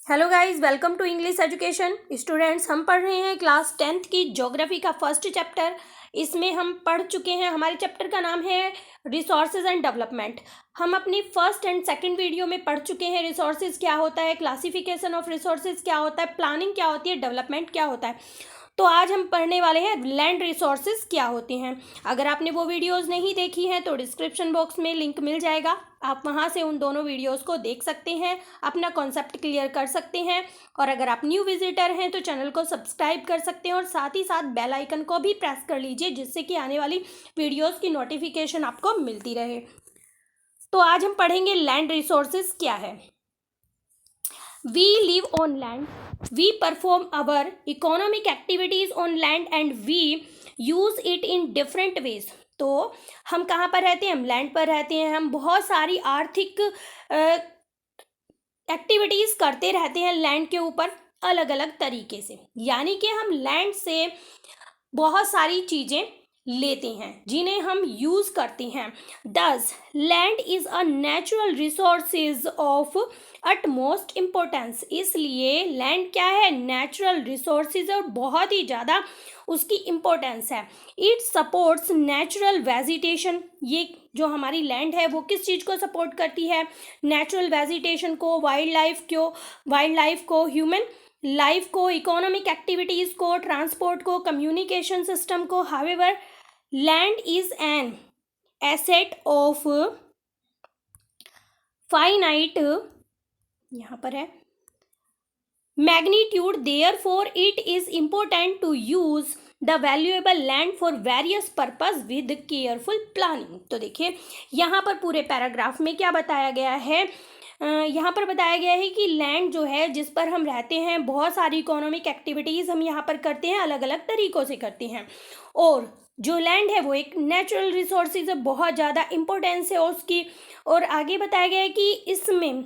Hello guys, welcome to English education. Students, हम पढ़ रहे हैं क्लास 10th की ज्योग्राफी का फर्स्ट चैप्टर। इसमें हम पढ़ चुके हैं, हमारे चैप्टर का नाम है रिसोर्सेज एंड डेवलपमेंट। हम अपनी फर्स्ट एंड सेकंड वीडियो में पढ़ चुके हैं रिसोर्सेज क्या होता है, क्लासिफिकेशन ऑफ रिसोर्सेज क्या होता है, प्लानिंग क्या होती है, डेवलपमेंट क्या होता है। तो आज हम पढ़ने वाले हैं लैंड रिसोर्सेज क्या होते हैं। अगर आपने वो वीडियोस नहीं देखी हैं तो डिस्क्रिप्शन बॉक्स में लिंक मिल जाएगा, आप वहां से उन दोनों वीडियोस को देख सकते हैं, अपना कॉन्सेप्ट क्लियर कर सकते हैं। और अगर आप न्यू विजिटर हैं तो चैनल को सब्सक्राइब कर सकते हैं और साथ ही साथ बेल आइकन को भी प्रेस कर लीजिए, जिससे कि आने वाली वीडियोस की नोटिफिकेशन आपको मिलती रहे। तो आज हम पढ़ेंगे लैंड रिसोर्सेज क्या है। We live on land, we perform our economic activities on land and we use it in different ways। तो हम कहाँ पर रहते हैं? हम लैंड पर रहते हैं। हम बहुत सारी आर्थिक एक्टिविटीज़ करते रहते हैं लैंड के ऊपर अलग अलग तरीके से, यानी कि हम लैंड से बहुत सारी चीज़ें लेते हैं जिन्हें हम यूज़ करते हैं। दस land is a natural resources of utmost importance. इसलिए लैंड क्या है? नेचुरल रिसोर्सेज और बहुत ही ज़्यादा उसकी इम्पोर्टेंस है। It supports natural vegetation. ये जो हमारी लैंड है वो किस चीज़ को सपोर्ट करती है? नेचुरल वेजिटेशन को, वाइल्ड लाइफ को, ह्यूमन लाइफ को, इकोनॉमिक एक्टिविटीज़ को, ट्रांसपोर्ट को, कम्युनिकेशन सिस्टम को। However land is an asset of finite, यहाँ पर है, magnitude, therefore it is important to use the valuable land for various purpose with careful planning. तो देखिए यहाँ पर पूरे पैराग्राफ में क्या बताया गया है। यहाँ पर बताया गया है कि लैंड जो है जिस पर हम रहते हैं, बहुत सारी इकोनॉमिक एक्टिविटीज़ हम यहाँ पर करते हैं, अलग अलग तरीक़ों से करते हैं। और जो लैंड है वो एक नेचुरल रिसोर्सेज है, बहुत ज़्यादा इम्पोर्टेंस है उसकी। और आगे बताया गया है कि इसमें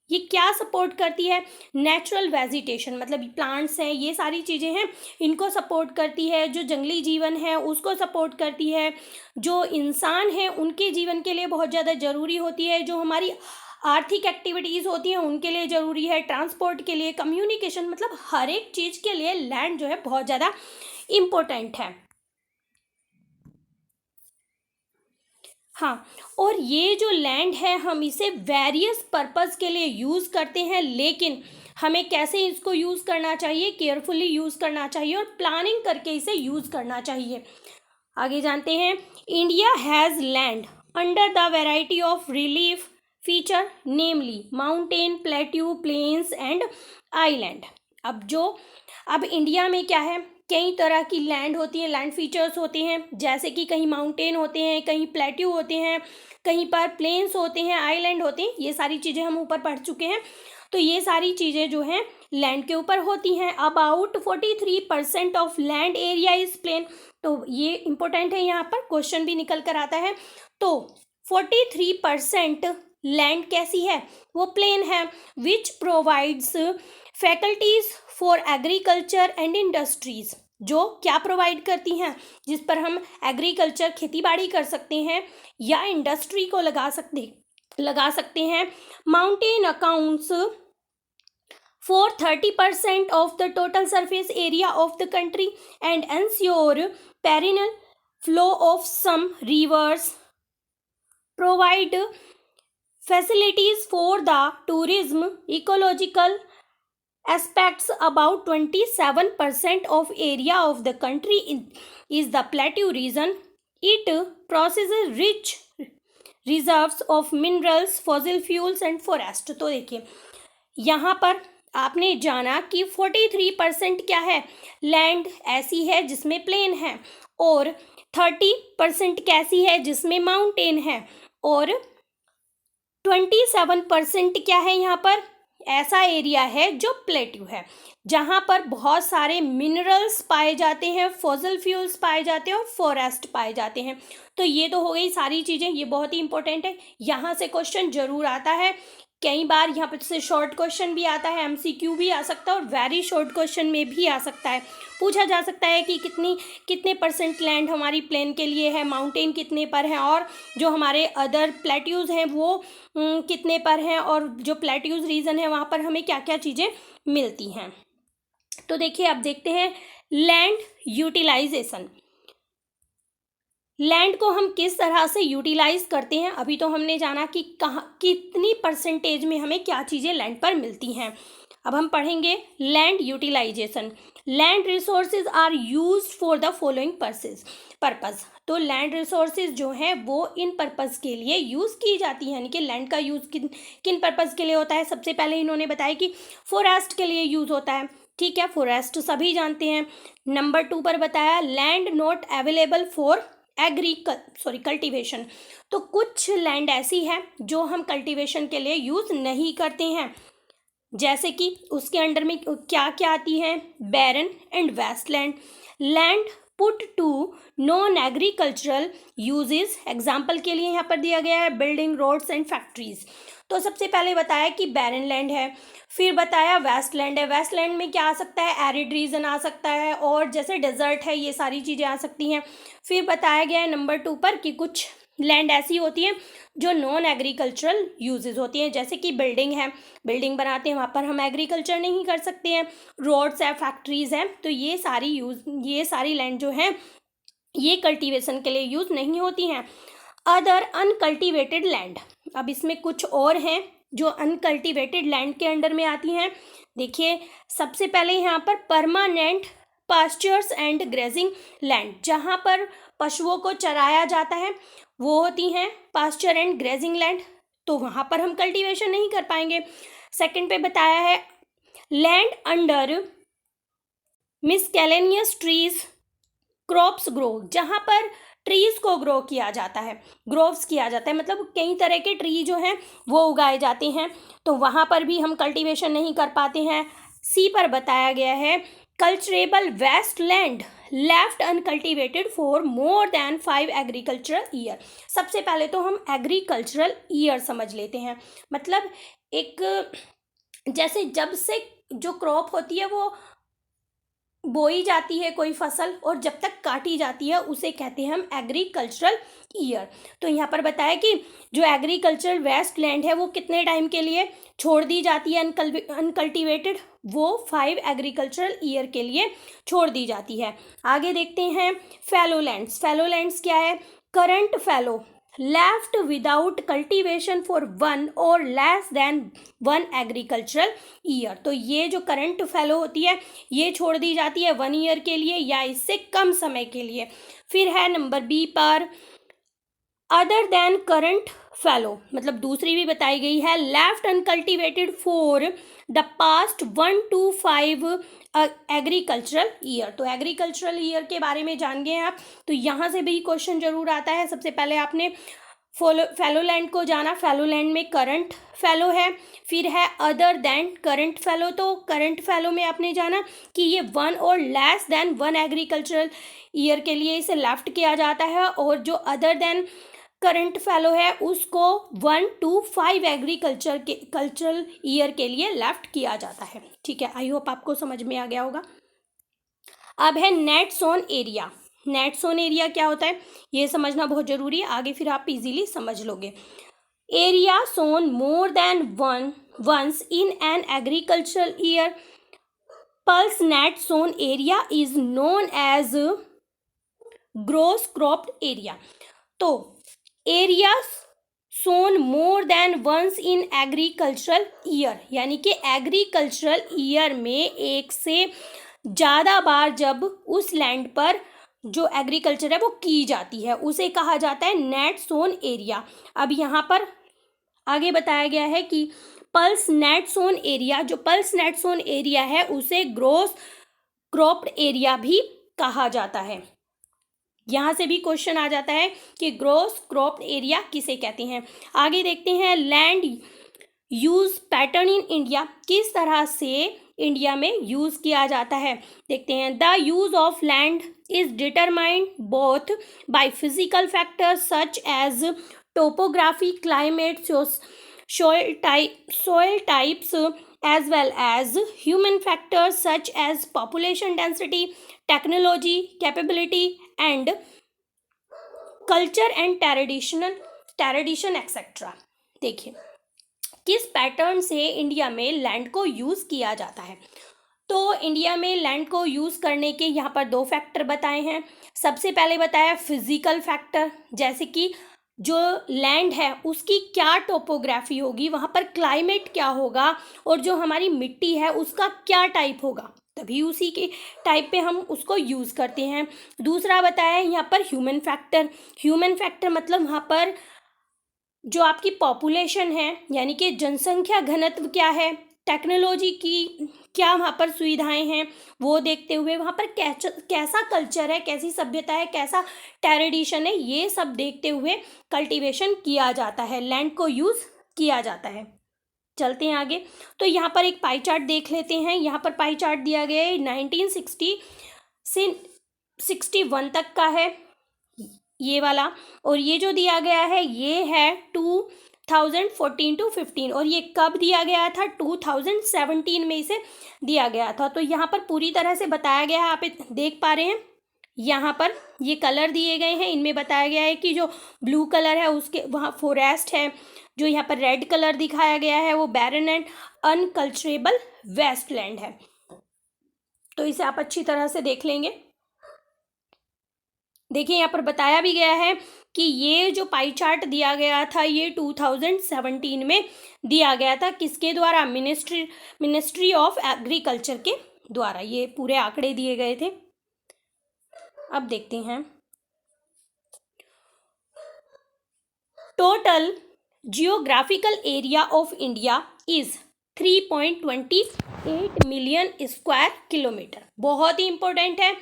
ये क्या सपोर्ट करती है? नेचुरल वेजिटेशन, मतलब प्लांट्स हैं, ये सारी चीज़ें हैं, इनको सपोर्ट करती है। जो जंगली जीवन है उसको सपोर्ट करती है। जो इंसान है उनके जीवन के लिए बहुत ज़्यादा ज़रूरी होती है। जो हमारी आर्थिक एक्टिविटीज़ होती हैं उनके लिए ज़रूरी है। ट्रांसपोर्ट के लिए, कम्युनिकेशन, मतलब हर एक चीज़ के लिए लैंड जो है बहुत ज़्यादा इम्पोर्टेंट है। हाँ, और ये जो लैंड है हम इसे वेरियस पर्पस के लिए यूज़ करते हैं, लेकिन हमें कैसे इसको यूज़ करना चाहिए? केयरफुली यूज़ करना चाहिए और प्लानिंग करके इसे यूज़ करना चाहिए। आगे जानते हैं। India has land under the variety of relief feature, namely mountain, plateau, plains and island. अब इंडिया में क्या है? कई तरह की लैंड होती है, लैंड फीचर्स होते हैं, जैसे कि कहीं माउंटेन होते हैं, कहीं प्लेट्यू होते हैं, कहीं पर प्लेन्स होते हैं, आइलैंड होते हैं। ये सारी चीज़ें हम ऊपर पढ़ चुके हैं। तो ये सारी चीज़ें जो हैं लैंड के ऊपर होती हैं। About 43% of land area is plain. तो ये इंपॉर्टेंट है, यहाँ पर क्वेश्चन भी निकल कर आता है। तो 43% लैंड कैसी है? वो प्लेन है। Which provides faculties for agriculture and industries. जो क्या प्रोवाइड करती हैं? जिस पर हम एग्रीकल्चर, खेती बाड़ी कर सकते हैं या इंडस्ट्री को लगा सकते हैं। Mountain accounts for 30% of the total surface area of the country and ensure perennial flow of some rivers, provide facilities for the tourism, ecological aspects. About 27% of area of the country is the plateau region. It processes rich reserves of minerals, fossil fuels and forest। तो देखिए यहाँ पर आपने जाना कि 43% क्या है? Land ऐसी है जिसमें प्लेन है, और 30% कैसी है? जिसमें माउंटेन है, और 27% क्या है? यहाँ पर ऐसा एरिया है जो प्लेट्यू है, जहाँ पर बहुत सारे मिनरल्स पाए जाते हैं, फॉसिल फ्यूल्स पाए जाते हैं और फॉरेस्ट पाए जाते हैं। तो ये तो हो गई सारी चीज़ें, ये बहुत ही इंपॉर्टेंट है, यहाँ से क्वेश्चन जरूर आता है कई बार यहाँ पर से शॉर्ट क्वेश्चन भी आता है, एमसीक्यू भी आ सकता है और वेरी शॉर्ट क्वेश्चन में भी आ सकता है। पूछा जा सकता है कि कितने परसेंट लैंड हमारी प्लेन के लिए है, माउंटेन कितने पर है, और जो हमारे अदर प्लेट्यूज हैं वो कितने पर हैं, और जो प्लेट्यूज रीजन है वहाँ पर हमें क्या क्या चीज़ें मिलती हैं। तो देखिए अब देखते हैं लैंड यूटिलाइजेशन। लैंड को हम किस तरह से यूटिलाइज करते हैं। अभी तो हमने जाना कि कहाँ कितनी परसेंटेज में हमें क्या चीज़ें लैंड पर मिलती हैं। अब हम पढ़ेंगे land utilization. Land resources are used for the following purpose. तो लैंड रिसोर्सेज जो हैं वो इन पर्पस के लिए यूज़ की जाती हैं, यानी कि लैंड का यूज़ किन पर्पस के लिए होता है। सबसे पहले इन्होंने बताया कि फॉरेस्ट के लिए यूज़ होता है, ठीक है, फॉरेस्ट सभी जानते हैं। नंबर 2 पर बताया land not available for cultivation. तो कुछ लैंड ऐसी है जो हम कल्टीवेशन के लिए यूज़ नहीं करते हैं, जैसे कि उसके अंडर में क्या क्या आती हैं, barren and wasteland. Land put to non agricultural uses, example के लिए यहाँ पर दिया गया है बिल्डिंग, रोड्स एंड फैक्ट्रीज। तो सबसे पहले बताया कि बैरन लैंड है, फिर बताया वेस्टलैंड है। वेस्टलैंड में क्या आ सकता है, एरिड रीजन आ सकता है, और जैसे डेजर्ट है, ये सारी चीज़ें आ सकती हैं। फिर बताया गया है नंबर 2 पर कि कुछ लैंड ऐसी होती है जो नॉन एग्रीकल्चरल यूजेस होती हैं, जैसे कि बिल्डिंग है, बिल्डिंग बनाते हैं, वहाँ पर हम एग्रीकल्चर नहीं कर सकते हैं। रोड्स है, फैक्ट्रीज हैं, तो ये सारी लैंड जो है ये कल्टीवेशन के लिए यूज़ नहीं होती हैं। अदर अनकल्टिवेटेड लैंड, अब इसमें कुछ और हैं जो अनकल्टिवेटेड लैंड के अंडर में आती हैं। देखिए सबसे पहले यहाँ पर permanent pastures and grazing land, जहाँ पर पशुओं को चराया जाता है वो होती हैं पास्चर एंड ग्रेजिंग लैंड, तो वहाँ पर हम कल्टीवेशन नहीं कर पाएंगे। सेकंड पे बताया है land under miscellaneous trees crops grow, जहाँ पर ट्रीज को ग्रो किया जाता है, ग्रोव्स किया जाता है, मतलब कई तरह के ट्री जो हैं वो उगाए जाते हैं, तो वहाँ पर भी हम कल्टीवेशन नहीं कर पाते हैं। सी पर बताया गया है culturable waste land left uncultivated for more than 5 agricultural year. सबसे पहले तो हम एग्रीकल्चरल ईयर समझ लेते हैं, मतलब एक जैसे जब से जो क्रॉप होती है वो बोई जाती है कोई फसल, और जब तक काटी जाती है उसे कहते हैं हम एग्रीकल्चरल ईयर। तो यहाँ पर बताया कि जो एग्रीकल्चरल वेस्ट लैंड है वो कितने टाइम के लिए छोड़ दी जाती है अनकल्टिवेटेड, वो 5 एग्रीकल्चरल ईयर के लिए छोड़ दी जाती है। आगे देखते हैं फैलो लैंड्स। फैलो लैंड्स क्या है, current fallow left without cultivation for 1 और लेस देन 1 एग्रीकल्चरल ईयर। तो ये जो करंट फैलो होती है ये छोड़ दी जाती है 1 ईयर के लिए या इससे कम समय के लिए। फिर है नंबर बी पर अदर देन करंट फैलो, मतलब दूसरी भी बताई गई है left uncultivated for the past 1 to 5 agricultural year. तो एग्रीकल्चरल ईयर के बारे में जान गए आप, तो यहाँ से भी क्वेश्चन जरूर आता है। सबसे पहले आपने फैलो लैंड को जाना, फैलो लैंड में करंट फैलो है, फिर है अदर देन करंट फैलो। तो करंट फैलो में आपने जाना कि ये 1 और लेस देन 1 एग्रीकल्चरल ईयर के लिए इसे लेफ्ट किया जाता है, और जो अदर देन करंट फैलो है उसको 1 to 5 कल्चरल ईयर के लिए लेफ्ट किया जाता है। ठीक है, आई होप आपको समझ में आ गया होगा। अब है net sown area. Net sown area क्या होता है ये समझना बहुत जरूरी है, आगे फिर आप इजीली समझ लोगे। Area sown more than once in an agricultural year, plus net sown area is known as gross cropped area. तो area sown more than once in agricultural year, यानी कि एग्रीकल्चरल ईयर में एक से ज़्यादा बार जब उस लैंड पर जो एग्रीकल्चर है वो की जाती है उसे कहा जाता है नेट सोन एरिया। अब यहाँ पर आगे बताया गया है कि पल्स नेट सोन एरिया, जो पल्स नेट सोन एरिया है उसे ग्रोस क्रॉप्ड एरिया भी कहा जाता है। यहाँ से भी क्वेश्चन आ जाता है कि ग्रोस क्रॉप्ड एरिया किसे कहते हैं। आगे देखते हैं land use pattern in India, किस तरह से इंडिया में यूज किया जाता है देखते हैं। The use of land is determined both by physical factors such as topography, climate, soil types as well as human factors such as population density, technology, capability, and culture and tradition etc. देखिए किस pattern से India में land को use किया जाता है। तो India में लैंड को यूज़ करने के यहाँ पर दो फैक्टर बताए हैं। सबसे पहले बताया फिजिकल फैक्टर, जैसे कि जो लैंड है उसकी क्या टोपोग्राफी होगी, वहाँ पर क्लाइमेट क्या होगा, और जो हमारी मिट्टी है उसका क्या टाइप होगा, तभी उसी के टाइप पे हम उसको यूज़ करते हैं। दूसरा बताया है यहाँ पर ह्यूमन फैक्टर। ह्यूमन फैक्टर मतलब वहाँ पर जो आपकी पॉपुलेशन है यानी कि जनसंख्या घनत्व क्या है, टेक्नोलॉजी की क्या वहाँ पर सुविधाएं हैं वो देखते हुए, वहाँ पर कैसा कल्चर है, कैसी सभ्यता है, कैसा ट्रेडिशन है, ये सब देखते हुए कल्टीवेशन किया जाता है, लैंड को यूज़ किया जाता है। चलते हैं आगे। तो यहाँ पर एक पाई चार्ट देख लेते हैं। यहाँ पर पाई चार्ट दिया गया है 1960 से 61 तक का है ये वाला, और ये जो दिया गया है ये है 2014 to 15, और ये कब दिया गया था, 2017 में इसे दिया गया था। तो यहाँ पर पूरी तरह से बताया गया है, आप देख पा रहे हैं यहाँ पर ये कलर दिए गए हैं, इनमें बताया गया है कि जो ब्लू कलर है उसके वहाँ फॉरेस्ट है, जो यहाँ पर रेड कलर दिखाया गया है वो बैरन एंड अनकल्चरेबल वेस्टलैंड है। तो इसे आप अच्छी तरह से देख लेंगे। देखिए यहाँ पर बताया भी गया है कि ये जो पाई चार्ट दिया गया था ये 2017 में दिया गया था, किसके द्वारा, मिनिस्ट्री ऑफ एग्रीकल्चर के द्वारा ये पूरे आंकड़े दिए गए थे। अब देखते हैं total geographical area of India is 3.28 million square kilometre. बहुत ही इंपॉर्टेंट है,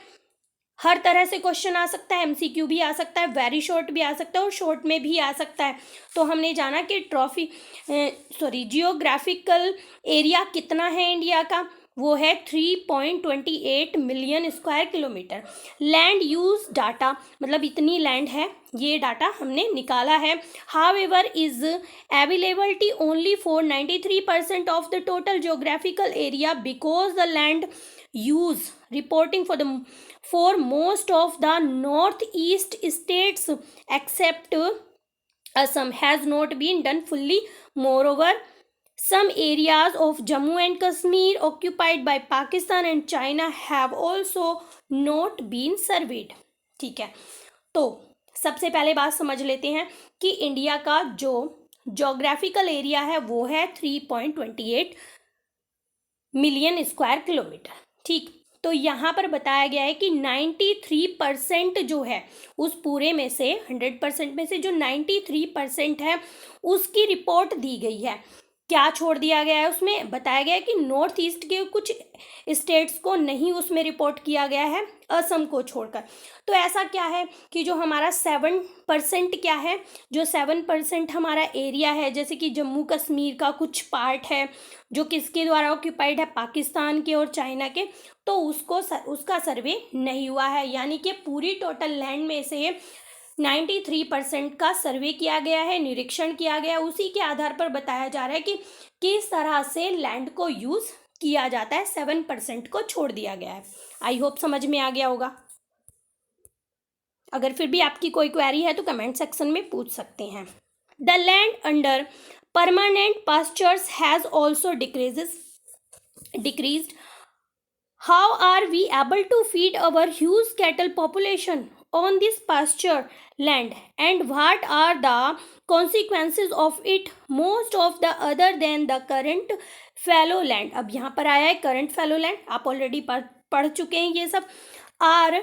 हर तरह से क्वेश्चन आ सकता है, एमसीक्यू भी आ सकता है, वेरी शॉर्ट भी आ सकता है और शॉर्ट में भी आ सकता है। तो हमने जाना कि जियोग्राफिकल एरिया कितना है इंडिया का, वो है 3.28 million square kilometre. Land use data मतलब इतनी लैंड है, ये डाटा हमने निकाला है। However is availability only for 93% of the total geographical area because the land use reporting for most of the northeast states except Assam has not been done fully. Moreover, some areas of Jammu and Kashmir occupied by Pakistan and China have also not been surveyed. ठीक है, तो सबसे पहले बात समझ लेते हैं कि इंडिया का जो जोग्राफिकल एरिया है वो है 3.28 मिलियन स्क्वायर किलोमीटर। ठीक, तो यहाँ पर बताया गया है कि 93% जो है उस पूरे में से 100% में से जो 93% है उसकी रिपोर्ट दी गई है। क्या छोड़ दिया गया है उसमें, बताया गया है कि नॉर्थ ईस्ट के कुछ स्टेट्स को नहीं उसमें रिपोर्ट किया गया है, असम को छोड़कर। तो ऐसा क्या है कि जो हमारा 7% क्या है, जो 7% हमारा एरिया है, जैसे कि जम्मू कश्मीर का कुछ पार्ट है जो किसके द्वारा ऑक्यूपाइड है, पाकिस्तान के और चाइना के, तो उसका सर्वे नहीं हुआ है। यानी कि पूरी टोटल लैंड में से 93% का सर्वे किया गया है, निरीक्षण किया गया, उसी के आधार पर बताया जा रहा है कि किस तरह से लैंड को यूज़ किया जाता है। 7% को छोड़ दिया गया है। आई होप समझ में आ गया होगा। अगर फिर भी आपकी कोई क्वेरी है तो कमेंट सेक्शन में पूछ सकते हैं। The land under permanent pastures has also decreased. How are we able to feed our huge cattle population on this pasture land and what are the consequences of it most of the other than the current fallow land। अब यहाँ पर आया है current fallow land, आप already पढ़ चुके हैं ये सब। are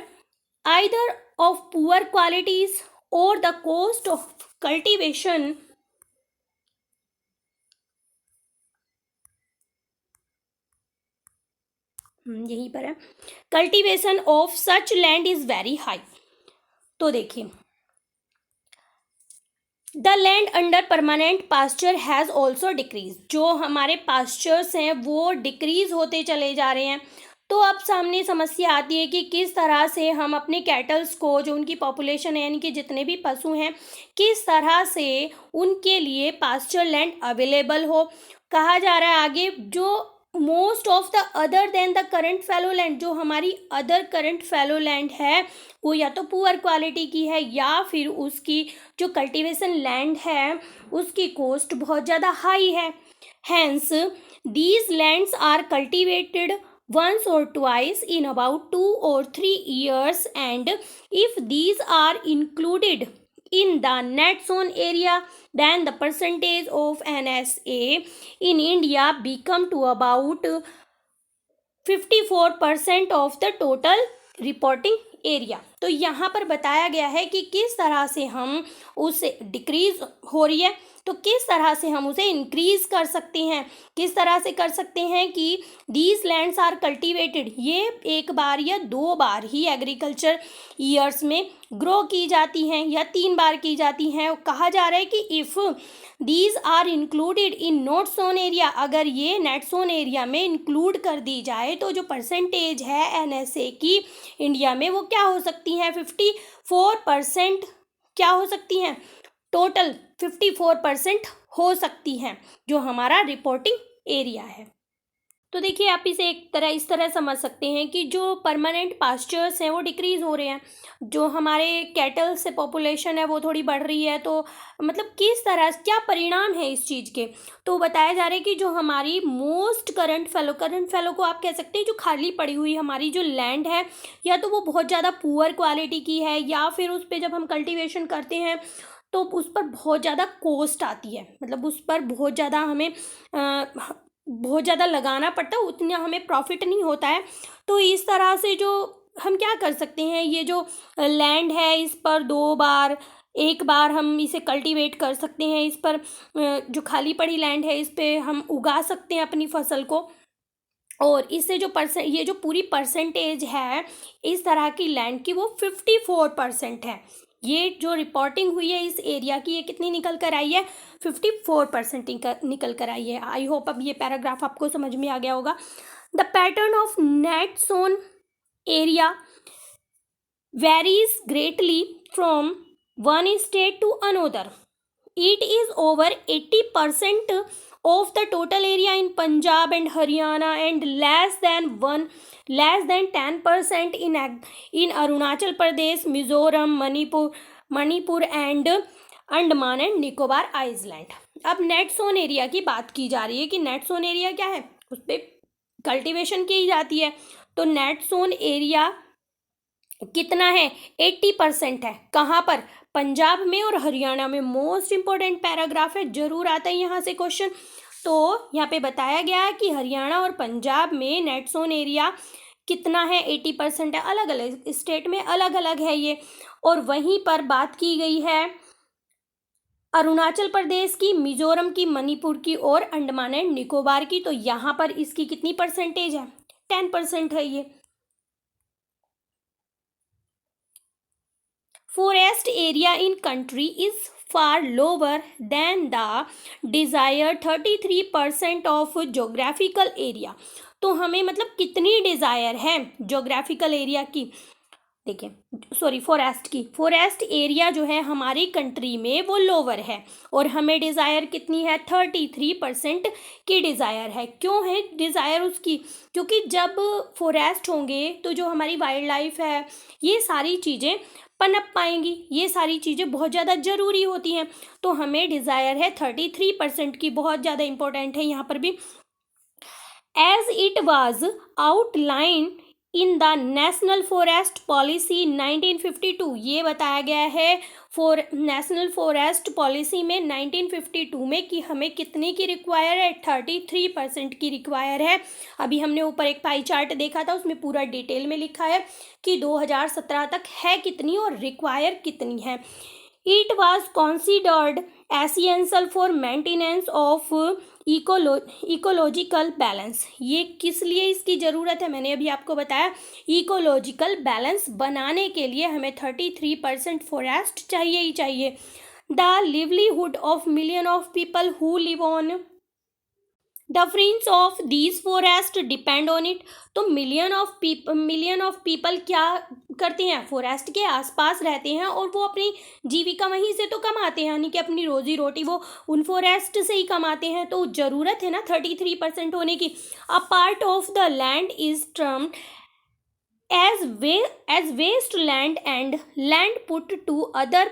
either of poor qualities or the cost of cultivation यहीं पर है, cultivation of such land is very high। तो देखिए the land under permanent pasture has also decrease, जो हमारे पास्चर्स हैं वो डिक्रीज होते चले जा रहे हैं। तो अब सामने समस्या आती है कि किस तरह से हम अपने कैटल्स को, जो उनकी पॉपुलेशन है यानी कि जितने भी पशु हैं, किस तरह से उनके लिए पास्चर लैंड अवेलेबल हो। कहा जा रहा है आगे, जो most of the other than the current fallow land, जो हमारी अदर करंट फैलो लैंड है वो या तो पुअर क्वालिटी की है या फिर उसकी जो कल्टीवेशन लैंड है उसकी कॉस्ट बहुत ज़्यादा हाई है। Hence these lands are cultivated once or twice in about 2 or 3 years, and if these are included in the net zone area, then the percentage of NSA in India become to about 54% of the total reporting area. तो यहाँ पर बताया गया है कि किस तरह से हम उसे डिक्रीज हो रही है तो किस तरह से हम उसे इंक्रीज कर सकते हैं, किस तरह से कर सकते हैं कि दीज लैंड्स आर कल्टीवेटेड, ये एक बार या 2 बार ही एग्रीकल्चर ईयर्स में ग्रो की जाती हैं या 3 बार की जाती हैं। कहा जा रहा है कि if these are included in not sown area, अगर ये नेट सोन एरिया में इंक्लूड कर दी जाए तो जो परसेंटेज है एनएसए की इंडिया में वो क्या हो सकती हैं, 54% क्या हो सकती हैं, टोटल 54% हो सकती हैं जो हमारा रिपोर्टिंग एरिया है। तो देखिए आप इसे इस तरह समझ सकते हैं कि जो परमानेंट पास्चर्स हैं वो डिक्रीज हो रहे हैं, जो हमारे कैटल से पॉपुलेशन है वो थोड़ी बढ़ रही है। तो मतलब किस तरह क्या परिणाम है इस चीज़ के, तो बताया जा रहा है कि जो हमारी मोस्ट करंट फैलो को आप कह सकते हैं जो खाली पड़ी हुई हमारी जो लैंड है, या तो वो बहुत ज़्यादा पुअर क्वालिटी की है या फिर उस पर जब हम कल्टिवेशन करते हैं तो उस पर बहुत ज़्यादा कॉस्ट आती है, मतलब उस पर बहुत ज़्यादा हमें बहुत ज़्यादा लगाना पड़ता है, उतना हमें प्रॉफिट नहीं होता है। तो इस तरह से जो हम क्या कर सकते हैं, ये जो लैंड है इस पर 2 बार, 1 बार हम इसे कल्टीवेट कर सकते हैं, इस पर जो खाली पड़ी लैंड है इस पे हम उगा सकते हैं अपनी फसल को, और इससे जो ये जो पूरी परसेंटेज है इस तरह की लैंड की वो 54% है। ये जो रिपोर्टिंग हुई है इस एरिया की, ये कितनी निकल कर आई है, 54% निकल कर आई है। आई होप अब ये पैराग्राफ आपको समझ में आ गया होगा। The pattern of net sown area varies greatly from one state to another. It is over 80% of the total area in Punjab and Haryana, and less than 10% in Arunachal Pradesh, Mizoram, Manipur and Andaman and Nicobar island. अब net sown area की बात की जा रही है कि net sown area क्या है, उस पर कल्टीवेशन की जाती है। तो नेट सोन एरिया कितना है, 80% है। कहाँ पर, पंजाब में और हरियाणा में। मोस्ट इंपॉर्टेंट पैराग्राफ है, जरूर आता है यहाँ से क्वेश्चन। तो यहाँ पे बताया गया है कि हरियाणा और पंजाब में नेट सोन एरिया कितना है, 80% है। अलग अलग स्टेट में अलग अलग है ये। और वहीं पर बात की गई है अरुणाचल प्रदेश की, मिजोरम की, मणिपुर की और अंडमान एंड निकोबार की। तो यहाँ पर इसकी कितनी परसेंटेज है, 10% है ये। Forest area in country is far lower than the desired 33% of geographical area। तो हमें मतलब कितनी डिज़ायर है जोग्राफिकल एरिया की, देखिए सॉरी फॉरेस्ट की। फॉरेस्ट एरिया जो है हमारी कंट्री में वो लोअर है और हमें डिज़ायर कितनी है, 33% की डिज़ायर है। क्यों है डिज़ायर उसकी, क्योंकि जब फॉरेस्ट होंगे तो जो हमारी वाइल्ड लाइफ है ये सारी चीज़ें पनप पाएंगी, ये सारी चीज़ें बहुत ज़्यादा ज़रूरी होती हैं। तो हमें डिज़ायर है 33% की, बहुत ज़्यादा इंपॉर्टेंट है यहाँ पर भी। As it was outline in the national forest policy 1952, ये बताया गया है नेशनल फॉरेस्ट पॉलिसी में 1952 में कि हमें कितने की रिक्वायर है, 33% की रिक्वायर है। अभी हमने ऊपर एक पाई चार्ट देखा था, उसमें पूरा डिटेल में लिखा है कि 2017 तक है कितनी और रिक्वायर कितनी है। It was considered essential for maintenance of ecological balance. ये किस लिए इसकी ज़रूरत है, मैंने अभी आपको बताया, इकोलॉजिकल बैलेंस बनाने के लिए हमें 33% फॉरेस्ट चाहिए ही चाहिए। The livelihood of million of people who live on the fringe of these forest depend on it. तो मिलियन ऑफ पीपल क्या करते हैं, फॉरेस्ट के आसपास रहते हैं और वो अपनी जीविका वहीं से तो कमाते हैं, यानी कि अपनी रोजी रोटी वो उन फॉरेस्ट से ही कमाते हैं। तो ज़रूरत है ना 33% होने की। A part of the land is termed as wasteland and land put to other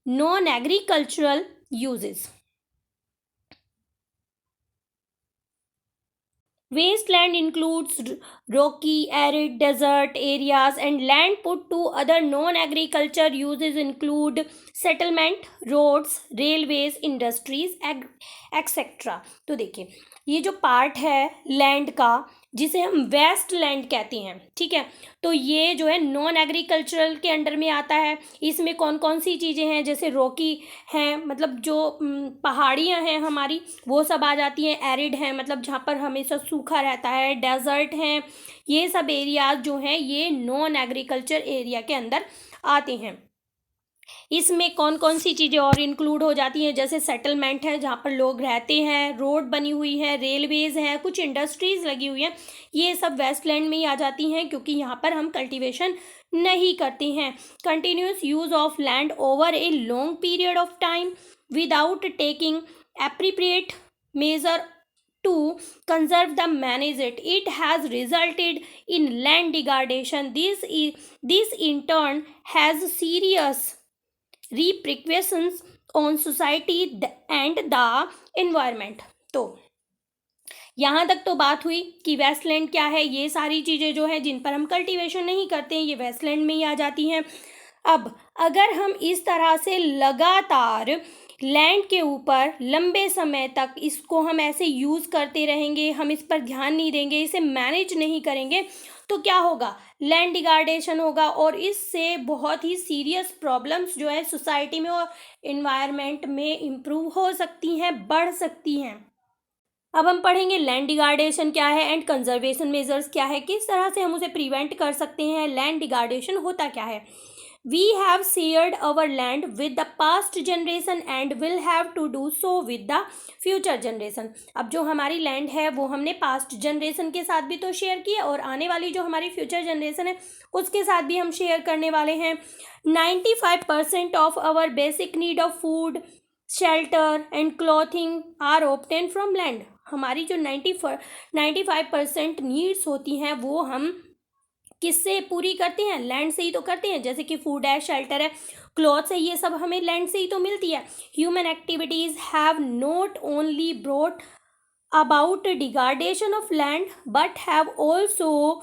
non-agricultural uses. Wasteland includes rocky, arid, desert areas, and land put to other non-agriculture uses include settlement, roads, railways, industries, etc. तो देखिए ये जो part है land का जिसे हम waste land कहते हैं, ठीक है, तो ये जो है नॉन एग्रीकल्चरल के अंडर में आता है। इसमें कौन कौन सी चीज़ें हैं, जैसे रॉकी हैं, मतलब जो पहाड़ियाँ हैं हमारी वो सब आ जाती हैं। एरिड हैं, मतलब जहाँ पर हमेशा सूखा रहता है। डेजर्ट हैं, ये सब एरियाज जो हैं ये नॉन एग्रीकल्चर एरिया के अंदर आते हैं। इसमें कौन कौन सी चीज़ें और इंक्लूड हो जाती हैं, जैसे सेटलमेंट है जहाँ पर लोग रहते हैं, रोड बनी हुई है, रेलवेज़ हैं, कुछ इंडस्ट्रीज़ लगी हुई हैं, ये सब वेस्टलैंड में ही आ जाती हैं क्योंकि यहाँ पर हम कल्टीवेशन नहीं करते हैं। Continuous use of land over a long period of time without taking appropriate measure to conserve the manage it has resulted in land degradation. This in turn has serious repercussions on society and the environment. तो यहाँ तक तो बात हुई कि Westland क्या है। ये सारी चीज़ें जो है जिन पर हम कल्टीवेशन नहीं करते हैं ये वेस्टलैंड में ही आ जाती हैं। अब अगर हम इस तरह से लगातार लैंड के ऊपर लंबे समय तक इसको हम ऐसे यूज़ करते रहेंगे, हम इस पर ध्यान नहीं देंगे, इसे मैनेज नहीं करेंगे, तो क्या होगा, लैंड डिग्रेडेशन होगा और इससे बहुत ही सीरियस प्रॉब्लम्स जो है सोसाइटी में और इन्वायरमेंट में इम्प्रूव हो सकती हैं, बढ़ सकती हैं। अब हम पढ़ेंगे लैंड डिग्रेडेशन क्या है एंड कंजर्वेशन मेजर्स क्या है, किस तरह से हम उसे प्रिवेंट कर सकते हैं। लैंड डिग्रेडेशन होता क्या है। We have shared our land with the past generation and will have to do so with the future generation. अब जो हमारी लैंड है वो हमने पास्ट जनरेशन के साथ भी तो शेयर की है और आने वाली जो हमारी फ्यूचर जनरेशन है उसके साथ भी हम शेयर करने वाले हैं। 95% of our basic need of food, shelter and clothing are obtain from land. हमारी जो 95% नीड्स होती हैं वो हम किससे पूरी करते हैं, लैंड से ही तो करते हैं, जैसे कि फूड है, शेल्टर है, क्लॉथ्स है, ये सब हमें लैंड से ही तो मिलती है। Human activities have not only brought about degradation of land but have also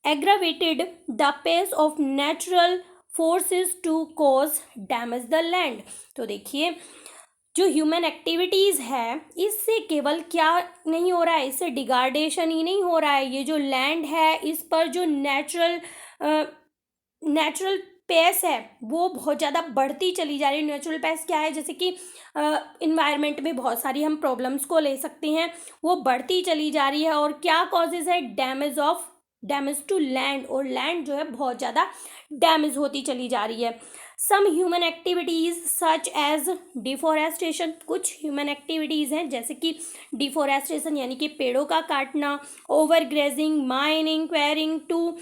aggravated the pace of natural forces to cause damage the land. तो देखिए जो ह्यूमन एक्टिविटीज़ है इससे केवल क्या नहीं हो रहा है, इससे डिग्रेडेशन ही नहीं हो रहा है, ये जो लैंड है इस पर जो नेचुरल पेस है वो बहुत ज़्यादा बढ़ती चली जा रही है। नेचुरल पेस क्या है, जैसे कि इन्वायरमेंट में बहुत सारी हम प्रॉब्लम्स को ले सकते हैं, वो बढ़ती चली जा रही है। और क्या कॉजेज़ है, डैमेज टू लैंड, और लैंड जो है बहुत ज़्यादा डैमेज होती चली जा रही है। Some human activities such as deforestation, कुछ ह्यूमन एक्टिविटीज़ हैं जैसे कि डिफॉरेस्टेशन यानी कि पेड़ों का काटना, over grazing, mining, quarrying to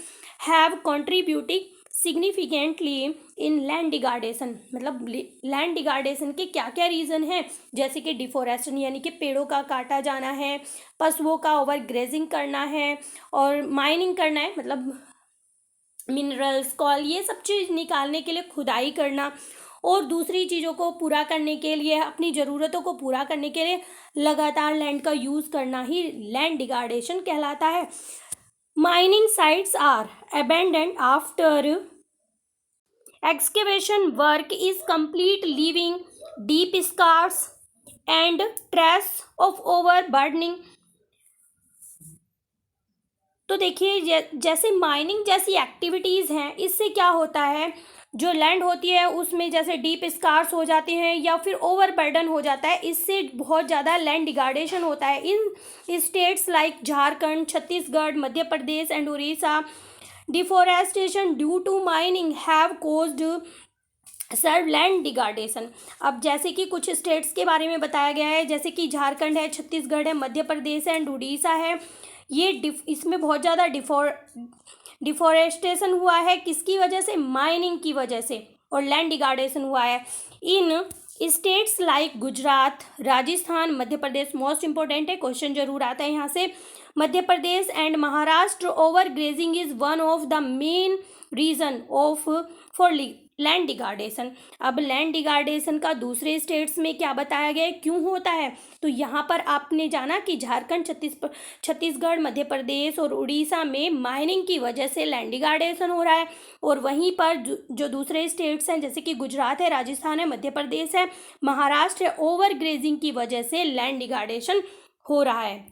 have contributing significantly in land degradation. मतलब लैंड डिग्रेडेशन के क्या क्या रीज़न हैं, जैसे कि डिफॉरेस्टेशन यानी कि पेड़ों का काटा जाना है, पशुओं का ओवर ग्रेजिंग करना है, और माइनिंग करना है मतलब मिनरल्स, कॉल, ये सब चीज़ निकालने के लिए खुदाई करना, और दूसरी चीज़ों को पूरा करने के लिए, अपनी ज़रूरतों को पूरा करने के लिए लगातार लैंड का यूज़ करना ही लैंड डिग्रेडेशन कहलाता है। Mining sites are abandoned after excavation work is complete, leaving deep scars and trace of overburdening। तो देखिए जैसे माइनिंग जैसी एक्टिविटीज़ हैं इससे क्या होता है, जो लैंड होती है उसमें जैसे डीप स्कार्स हो जाते हैं या फिर ओवरबर्डन हो जाता है, इससे बहुत ज़्यादा लैंड डिग्रेडेशन होता है। In states like Jharkhand, Chhattisgarh, Madhya Pradesh and Orissa, deforestation due to mining have caused severe land degradation. अब जैसे कि कुछ स्टेट्स के बारे में बताया गया है, जैसे कि झारखंड है, छत्तीसगढ़ है, मध्य प्रदेश है एंड उड़ीसा है। ये इसमें बहुत ज़्यादा डिफोरेस्टेशन हुआ है, किसकी वजह से? माइनिंग की वजह से, और लैंड डिगार्डेशन हुआ है in states like Gujarat, Rajasthan, Madhya Pradesh. Most important है, क्वेश्चन जरूर आता है यहाँ से। Madhya Pradesh and Maharashtra over grazing is one of the main reason of for land degradation. अब लैंड डिगार्डेशन का दूसरे स्टेट्स में क्या बताया गया है, क्यों होता है? तो यहाँ पर आपने जाना कि झारखंड, छत्तीसगढ़, मध्य प्रदेश और उड़ीसा में माइनिंग की वजह से लैंड डिगार्डेशन हो रहा है, और वहीं पर जो दूसरे स्टेट्स हैं जैसे कि गुजरात है, राजस्थान है, मध्य प्रदेश है, महाराष्ट्र है, ओवर ग्रेजिंग की वजह से लैंड डिगार्डेशन हो रहा है।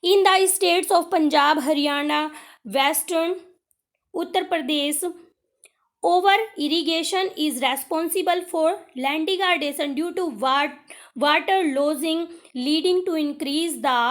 In the states of Punjab, Haryana, western Uttar Pradesh, over irrigation is responsible for land degradation due to water losing, leading to increase the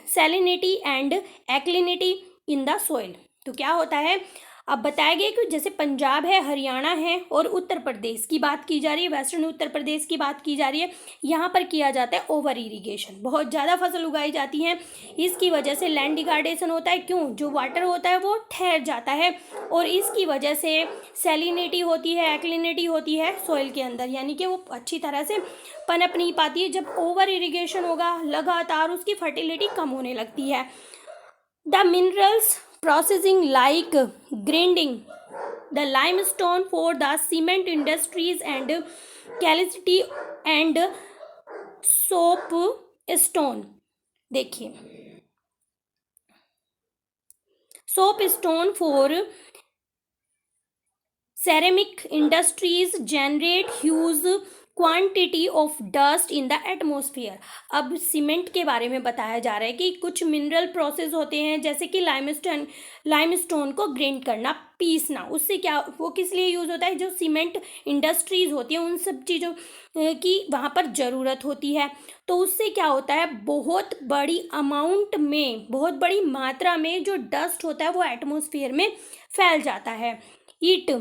salinity and alkalinity in the soil। तो क्या होता है, अब बताया गया कि जैसे पंजाब है, हरियाणा है और उत्तर प्रदेश की बात की जा रही है, वेस्टर्न उत्तर प्रदेश की बात की जा रही है, यहाँ पर किया जाता है ओवर इरिगेशन, बहुत ज़्यादा फसल उगाई जाती है, इसकी वजह से लैंड डिगार्डेशन होता है। क्यों? जो वाटर होता है वो ठहर जाता है, और इसकी वजह से सैलिनिटी होती है, एक्लिनिटी होती है सॉइल के अंदर, यानी कि वो अच्छी तरह से पनप नहीं पाती है। जब ओवर इरिगेशन होगा लगातार, उसकी फर्टिलिटी कम होने लगती है। The minerals processing like grinding the limestone for the cement industries and calcite and soap stone। देखिए, soap stone for ceramic industries generate huge quantity of dust in the atmosphere. अब cement के बारे में बताया जा रहा है कि कुछ मिनरल प्रोसेस होते हैं जैसे कि लाइमस्टोन को ग्राइंड करना, पीसना, उससे क्या, वो किस लिए यूज़ होता है? जो सीमेंट इंडस्ट्रीज होती हैं उन सब चीज़ों की वहाँ पर ज़रूरत होती है, तो उससे क्या होता है, बहुत बड़ी अमाउंट में, बहुत बड़ी मात्रा में जो डस्ट होता है वो एटमोसफियर में फैल जाता है। It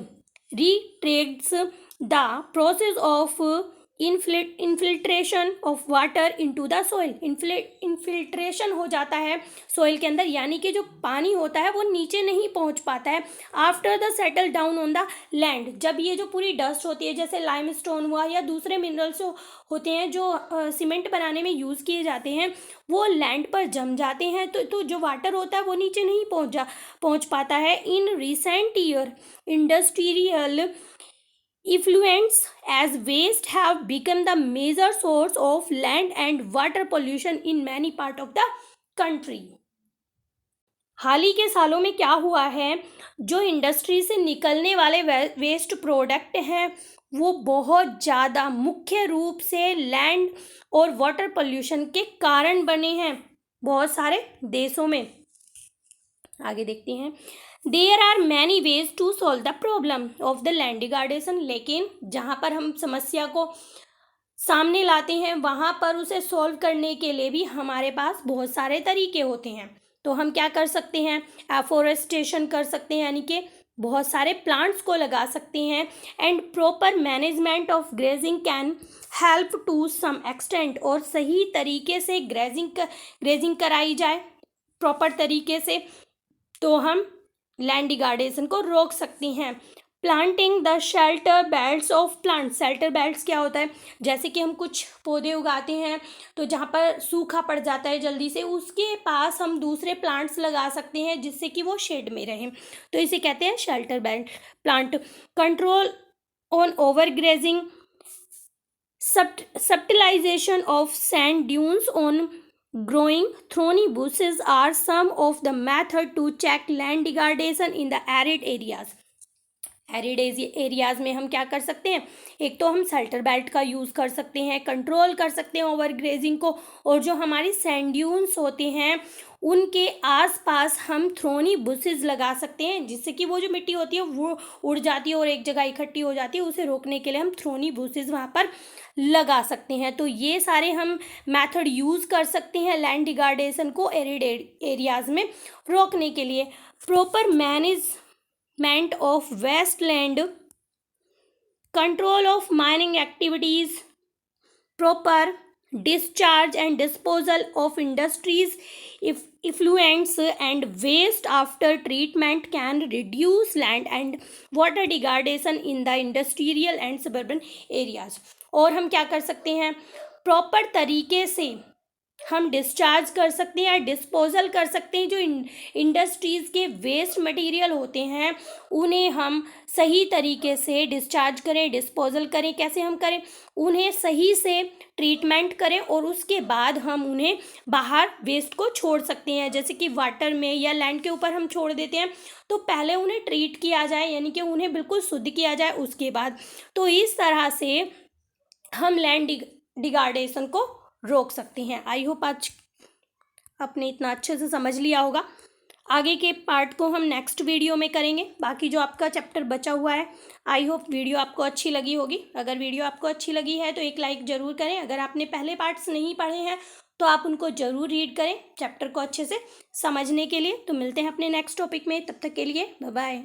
retracts the process of infiltration of water into the soil. Infiltration हो जाता है सॉइल के अंदर, यानी कि जो पानी होता है वो नीचे नहीं पहुंच पाता है। After the settle down on the land, जब ये जो पूरी डस्ट होती है जैसे लाइमस्टोन हुआ या दूसरे मिनरल्स होते हैं जो सीमेंट बनाने में यूज़ किए जाते हैं, वो लैंड पर जम जाते हैं, तो जो वाटर होता है वो नीचे नहीं पहुंच पाता है। In recent year industrial effluents as waste have become the major source of land and water pollution in many part of the country। हाल ही के सालों में क्या हुआ है, जो इंडस्ट्री से निकलने वाले वेस्ट प्रोडक्ट हैं वो बहुत ज़्यादा मुख्य रूप से लैंड और वाटर पोल्यूशन के कारण बने हैं बहुत सारे देशों में। आगे देखते हैं। There are many ways to solve the problem of the land degradation. लेकिन जहाँ पर हम समस्या को सामने लाते हैं वहाँ पर उसे सॉल्व करने के लिए भी हमारे पास बहुत सारे तरीके होते हैं। तो हम क्या कर सकते हैं, एफोरेस्टेशन कर सकते हैं, यानी कि बहुत सारे प्लांट्स को लगा सकते हैं। And proper management of grazing can help to some extent, और सही तरीके से ग्रेजिंग कराई जाए प्रॉपर तरीके से तो हम लैंड डिगार्डेशन को रोक सकते हैं। Planting the shelter belts of plant. Shelter belts क्या होता है, जैसे कि हम कुछ पौधे उगाते हैं तो जहाँ पर सूखा पड़ जाता है जल्दी से, उसके पास हम दूसरे प्लांट्स लगा सकते हैं जिससे कि वो शेड में रहें, तो इसे कहते हैं shelter belt plant. Control on over grazing, stabilisation of sand dunes on growing thorny bushes are some of the method to check land degradation in the arid areas। Arid areas में हम क्या कर सकते हैं, एक तो हम शेल्टर बेल्ट का यूज़ कर सकते हैं, कंट्रोल कर सकते हैं ओवर ग्रेजिंग को, और जो हमारी सैंड ड्यून्स होते हैं उनके आसपास हम थ्रोनी बुशेस लगा सकते हैं जिससे कि वो जो मिट्टी होती है वो उड़ जाती है और एक जगह इकट्ठी हो जाती है, उसे रोकने के लिए हम थ्रोनी बुशेस वहाँ पर लगा सकते हैं। तो ये सारे हम मेथड यूज़ कर सकते हैं लैंड डिगार्डेशन को एरिड एरियाज़ में रोकने के लिए। Proper management of wasteland control of mining activities, proper discharge and disposal of industries effluents and waste after treatment can reduce land and water degradation in the industrial and suburban areas। और हम क्या कर सकते हैं, proper तरीके से हम discharge कर सकते हैं, डिस्पोजल कर सकते हैं। जो इंडस्ट्रीज़ के वेस्ट मटेरियल होते हैं उन्हें हम सही तरीके से डिस्चार्ज करें, डिस्पोजल करें। कैसे हम करें, उन्हें सही से ट्रीटमेंट करें और उसके बाद हम उन्हें बाहर वेस्ट को छोड़ सकते हैं। जैसे कि वाटर में या लैंड के ऊपर हम छोड़ देते हैं तो पहले उन्हें ट्रीट किया जाए, यानी कि उन्हें बिल्कुल शुद्ध किया जाए उसके बाद। तो इस तरह से हम लैंड डिग्रेडेशन को रोक सकते हैं। आई होप आज आपने इतना अच्छे से समझ लिया होगा। आगे के पार्ट को हम नेक्स्ट वीडियो में करेंगे। बाकी जो आपका चैप्टर बचा हुआ है, आई होप वीडियो आपको अच्छी लगी होगी। अगर वीडियो आपको अच्छी लगी है तो एक लाइक ज़रूर करें। अगर आपने पहले पार्ट्स नहीं पढ़े हैं तो आप उनको ज़रूर रीड करें चैप्टर को अच्छे से समझने के लिए। तो मिलते हैं अपने नेक्स्ट टॉपिक में, तब तक के लिए बाय बाय।